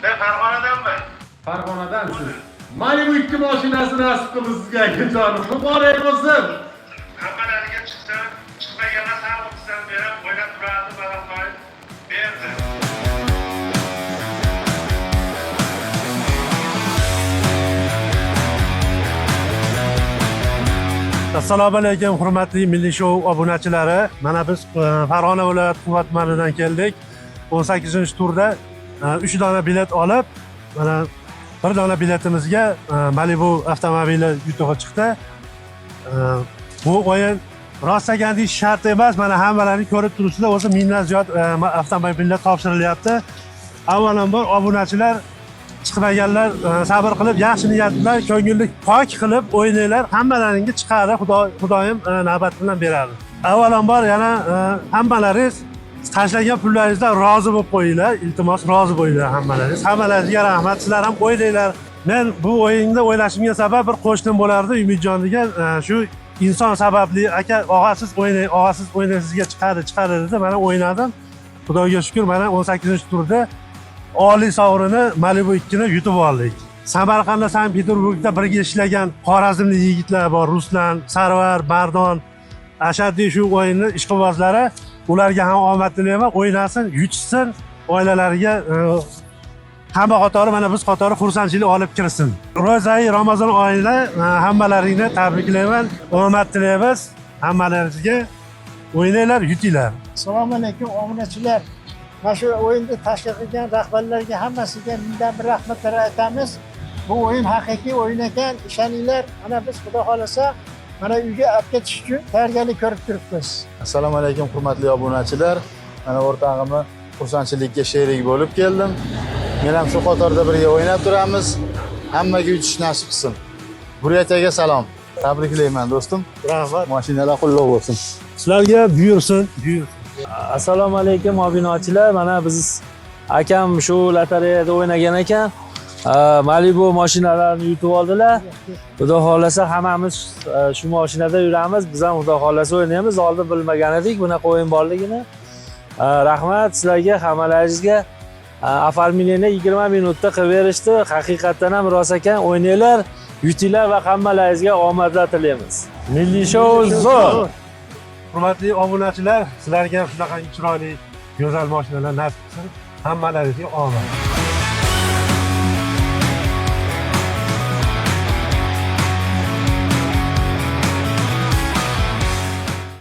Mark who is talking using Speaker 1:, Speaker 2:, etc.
Speaker 1: Ben Farg'onadanmi?
Speaker 2: Farg'onadansiz. Mana bu ikki mashinasini nasib qildi sizga akajonim. Muborak bo'lsin.
Speaker 1: Hammalariga chiqsa, chiqmaganga sog'liqdan berib, o'ylab turadi, balaqoy berdi.
Speaker 3: Assalomu alaykum hurmatli Milliy Show obunachilari. Mana biz Farg'ona viloyati Quva tumanidan keldik. 18-turda 3 dona bilet olib, mana bir dona biletimizga Malibu avtomobili yutug'i chiqdi. Bu o'yin rostlagan deyish shart emas. Mana hammalaring ko'rib turibsizlar, o'zi mingdan ziyod avtomobillar topshirilyapti. Avvalambor obunachilar chiqmaganlar sabr qilib, yaxshi niyat bilan ko'ngillik pok qilib o'ynanglar. Hammalaringga chiqadi, Xudoyim navbat bilan beradi. Avvalambor yana hammalaringiz tashlagan pullaringizdan rozi bo'lib qo'yinglar. Iltimos rozi bo'linglar hammalaringiz. Hammalaringizga rahmat. Sizlar ham o'ynanglar. Men bu o'yinda o'ylashimga sabab bir qo'shnim bo'lardi, Umidjon degan shu inson sababli aka og'asiz o'ynang sizga chiqadi dedi. Mana o'ynadim. Xudoga shukr, mana 18-turda oliy sovrini Malibu 2 ni yutib oldik. Samarqandda, Sankt-Peterburgda birga ishlagan xorazmlik yigitlar bor, Ruslan, Sarvar, Bardon, ashaddiy shu o'yinning ishqibozlari. Ularga ham omad tilayman, o'ynasin, yutishsin, oilalariga hamma qatori mana biz qatori xursandchilik olib kirsin. Ro'zai Ramazon oyida hammalaringni tabriklayman, omad tilaymiz. Hammalaringizga o'ynanglar, yutinglar.
Speaker 4: Assalomu alaykum obunachilar. Mana shu o'yinni tashkil qilgan rahbarlarga hammasiga mingdan bir rahmatlar aytamiz. Bu o'yin haqiqiy o'yin ekan, ishoninglar. Mana biz xudo xolasa mana uyga olib ketish uchun tayyorgarlik ko'rib turibmiz.
Speaker 5: Assalomu alaykum hurmatli obunachilar. Mana o'rtog'imni xursandchilikka sherik bo'lib keldim. Men ham shu qatorda birga o'ynab turamiz. Hammaga yutish nasib qilsin. Buriyataga salom. Tabriklayman do'stim.
Speaker 3: Rahmat.
Speaker 5: Mashinalar qullab bo'lsin.
Speaker 3: Sizlarga buyursin.
Speaker 6: Assalomu alaykum obunachilar. Mana biz akam shu lotereyada o'ynagan ekan. Malibu mashinalarini yutib oldilar. Xudo xolasa hammamiz shu mashinada yuramiz. Biz ham xudo xolasa o'ynaymiz. Oldin bilmagan edik bunaqa o'yin borligini. Rahmat sizlarga, hammalaringizga. Oformleniya 20 minutda qilib berishdi. Haqiqatan ham rost ekan. O'ynanglar, yutinglar va hammalaringizga omadlar tilaymiz. Milliy Show zo'r.
Speaker 3: Hurmatli obunachilar, sizlarga ham shunaqa chiroyli, go'zal mashinalar nasib qilsin. Hammalaringizga omad.